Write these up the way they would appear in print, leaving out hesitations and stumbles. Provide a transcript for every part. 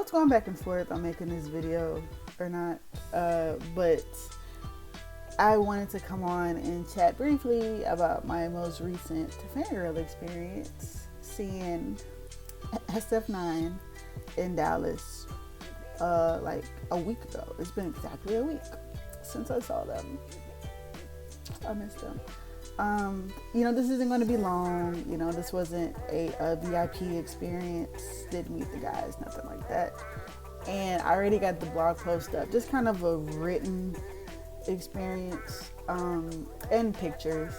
was going back and forth on making this video or not, but I wanted to come on and chat briefly about my most recent fangirl experience seeing SF9 in Dallas like a week ago. It's been exactly a week since I saw them. I missed them. This isn't going to be long. This wasn't a VIP experience. Didn't meet the guys, nothing like that. And I already got the blog post up. Just kind of a written experience and pictures.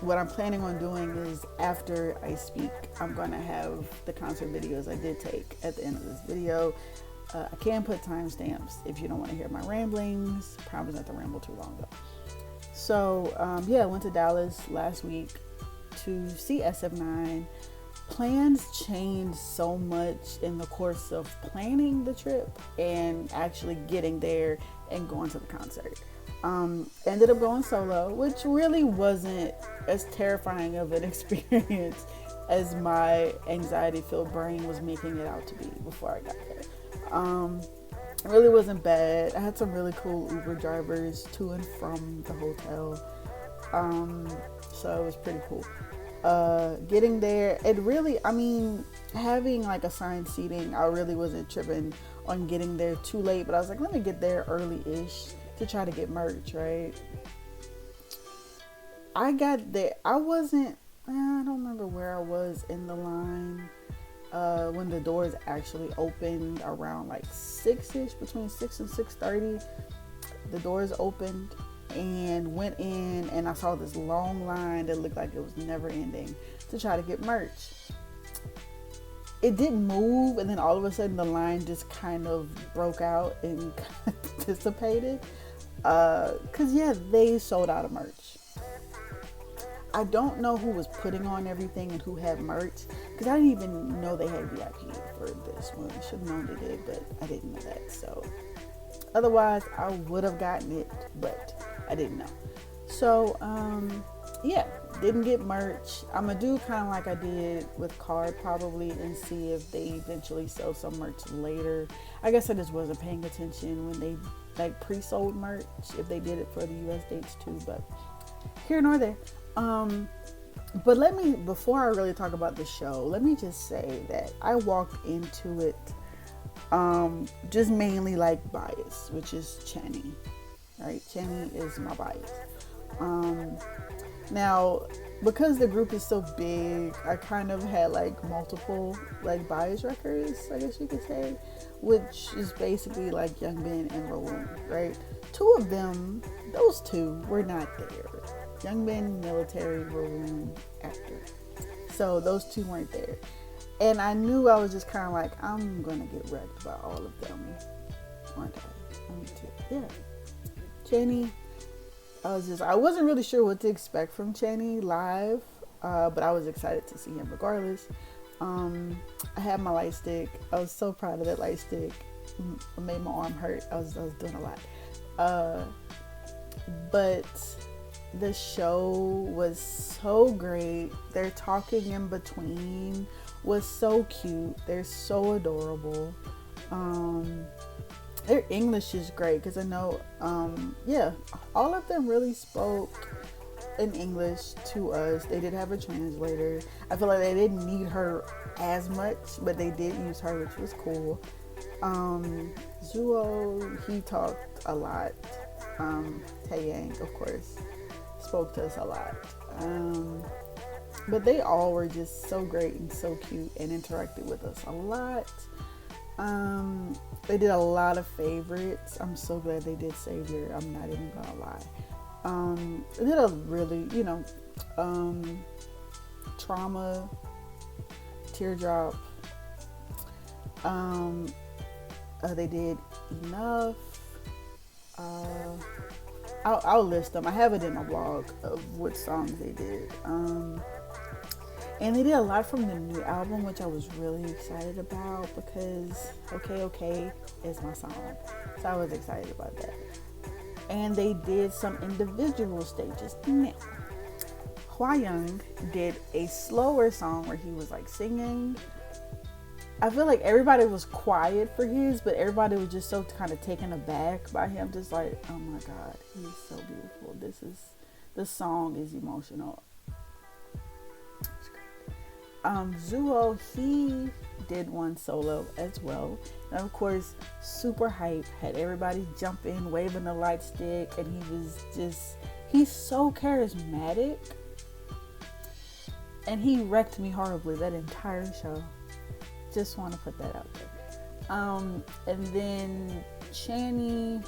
What I'm planning on doing is after I speak, I'm going to have the concert videos I did take at the end of this video. I can put timestamps if you don't want to hear my ramblings. Promise not to ramble too long though. So, I went to Dallas last week to see SF9. Plans changed so much in the course of planning the trip and actually getting there and going to the concert. Ended up going solo, which really wasn't as terrifying of an experience as my anxiety-filled brain was making it out to be before I got there. It really wasn't bad. I had some really cool Uber drivers to and from the hotel. So it was pretty cool. Getting there, having like assigned seating, I really wasn't tripping on getting there too late, but I was like, let me get there early-ish to try to get merch, right? I got there. I don't remember where I was in the line when the doors actually opened around like 6ish, between 6 and 6:30. The doors opened and went in, and I saw this long line that looked like it was never ending to try to get merch. It didn't move, and then all of a sudden the line just kind of broke out and dissipated. They sold out of merch. I don't know who was putting on everything and who had merch, because I didn't even know they had VIP for this one. I should have known they did, but I didn't know that. So otherwise I would have gotten it, but I didn't know. So didn't get merch. I'm gonna do kind of like I did with Card probably and see if they eventually sell some merch later. I guess I just wasn't paying attention when they like pre-sold merch, if they did it for the US dates too, but here nor there. But before I really talk about the show, let me just say that I walked into it just mainly like bias, which is Channy, right? Channy is my bias. Now, because the group is so big, I kind of had like multiple like bias records, I guess you could say, which is basically like Junqie and Rowoon, right? Two of them, those two were not there. Junqie, military, Rowoon, actor. So those two weren't there. And I knew I was just kind of like, I'm going to get wrecked by all of them, aren't I? Yeah. Channy, I wasn't really sure what to expect from Channy live, but I was excited to see him regardless. I had my light stick. I was so proud of that light stick. It made my arm hurt. I was doing a lot. But the show was so great. Their talking in between was so cute. They're so adorable. Their English is great because I know, all of them really spoke in English to us. They did have a translator. I feel like they didn't need her as much, but they did use her, which was cool. Zuo, he talked a lot. Taeyang, of course, spoke to us a lot. But they all were just so great and so cute and interacted with us a lot. They did a lot of favorites. I'm so glad they did Savior. I'm not even gonna lie. They did a really, Trauma, Teardrop. They did Enough. I'll list them. I have it in my blog of what songs they did. And they did a lot from the new album, which I was really excited about because Okay is my song. So I was excited about that. And they did some individual stages. Now, Hwayoung did a slower song where he was like singing. I feel like everybody was quiet for his, but everybody was just so kind of taken aback by him. Just like, oh my God, he's so beautiful. This song is emotional. Zuo, he did one solo as well. And of course, super hype, had everybody jump in, waving the light stick, and he's so charismatic. And he wrecked me horribly that entire show. Just want to put that out there. And then Channy,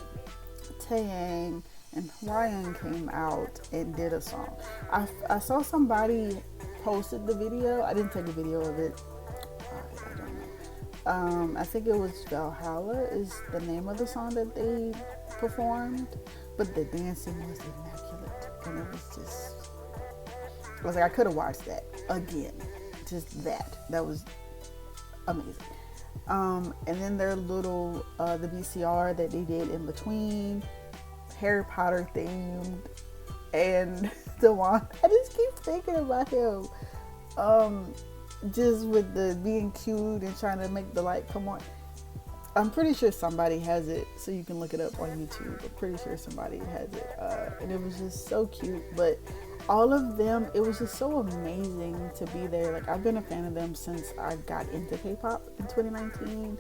Taeyang, and Hwayoung came out and did a song. I saw somebody posted the video. I didn't take a video of it. I don't know. I think it was Valhalla is the name of the song that they performed, but the dancing was immaculate, and it was just, I was like, I could have watched that again. Just that was amazing. And then their little the VCR that they did in between, Harry Potter themed, and the one, I just keep thinking about him, just with the being cute and trying to make the light come on. I'm pretty sure somebody has it, so you can look it up on YouTube. I'm pretty sure somebody has it, and it was just so cute. But all of them, it was just so amazing to be there. Like, I've been a fan of them since I got into K-pop in 2019.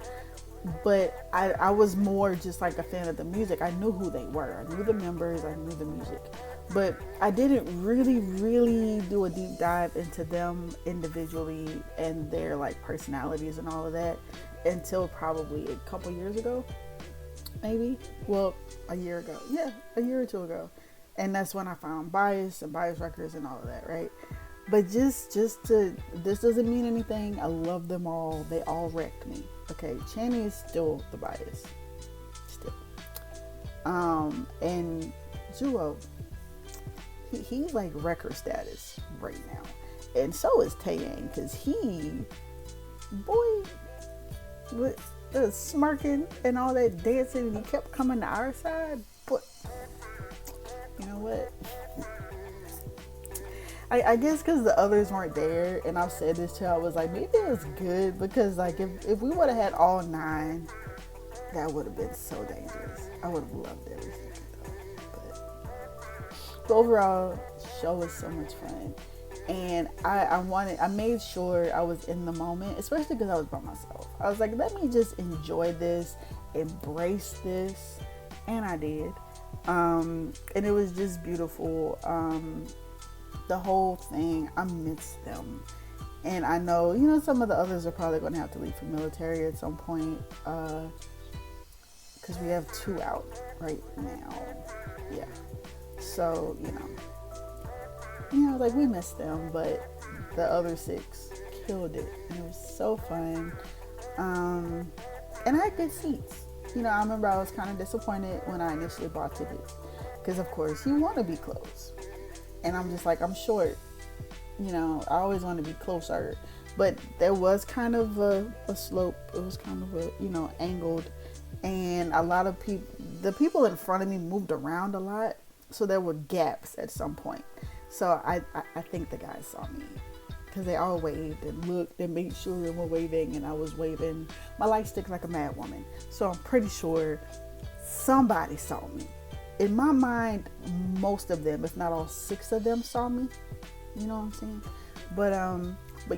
But I was more just like a fan of the music. I knew who they were. I knew the members. I knew the music. But I didn't really do a deep dive into them individually and their like personalities and all of that until probably a couple years ago. Maybe. Well, a year ago. Yeah, a year or two ago. And that's when I found Bias and Bias Records and all of that, right? But just to, this doesn't mean anything. I love them all. They all wrecked me. Okay, Channy is still the Bias. Still. And Zuo, he's like record status right now. And so is Taeyang, because boy, with the smirking and all that dancing, and he kept coming to our side. But you know what? I guess because the others weren't there, and I've said this too, I was like, maybe it was good, because like if we would have had all 9, that would have been so dangerous. I would have loved every second but overall, the show was so much fun, and I made sure I was in the moment, especially because I was by myself. I was like, let me just enjoy this, embrace this, and I did. And it was just beautiful. The whole thing, I miss them. And I know, some of the others are probably going to have to leave for military at some point. Because we have 2 out right now. Yeah. So, like, we miss them. But the other 6 killed it. And it was so fun. And I had good seats. I remember I was kind of disappointed when I initially bought tickets. Because, of course, you want to be close. And I'm just like, I'm short. I always want to be closer. But there was kind of a slope. It was kind of a, angled. And a lot of the people in front of me moved around a lot. So there were gaps at some point. So I think the guys saw me. Because they all waved and looked and made sure we were waving. And I was waving my light stick like a mad woman. So I'm pretty sure somebody saw me. In my mind, most of them, if not all 6 of them, saw me. You know what I'm saying? But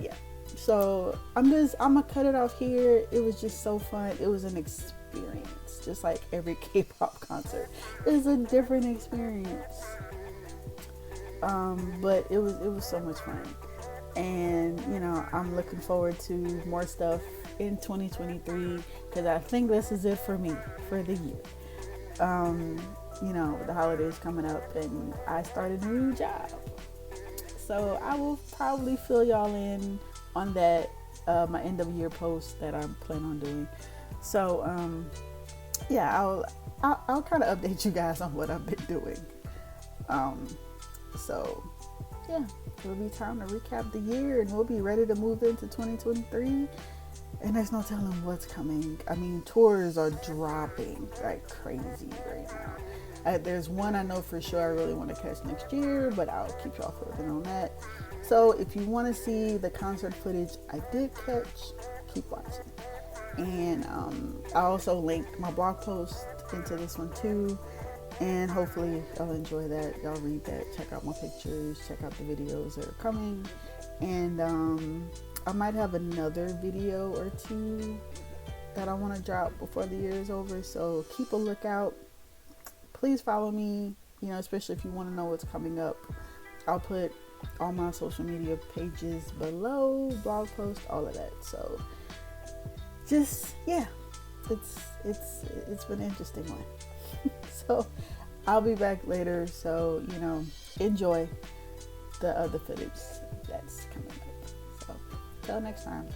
yeah. So I'm gonna cut it off here. It was just so fun. It was an experience, just like every K-pop concert is a different experience. But it was so much fun, and I'm looking forward to more stuff in 2023 because I think this is it for me for the year. The holidays coming up and I started a new job. So I will probably fill y'all in on that, my end of year post that I'm planning on doing. So, I'll kind of update you guys on what I've been doing. It'll be time to recap the year and we'll be ready to move into 2023. And there's no telling what's coming. I mean, tours are dropping like crazy right now. There's one I know for sure I really want to catch next year, but I'll keep y'all further on that. So if you want to see the concert footage I did catch, keep watching. And I also link my blog post into this one too. And hopefully y'all enjoy that. Y'all read that. Check out my pictures. Check out the videos that are coming. And I might have another video or two that I want to drop before the year is over. So keep a lookout. Please follow me, you know, especially if you want to know what's coming up. I'll put all my social media pages below, blog post, all of that. So just, yeah, it's been an interesting one. So I'll be back later. So, you know, enjoy the other footage that's coming up. So till next time.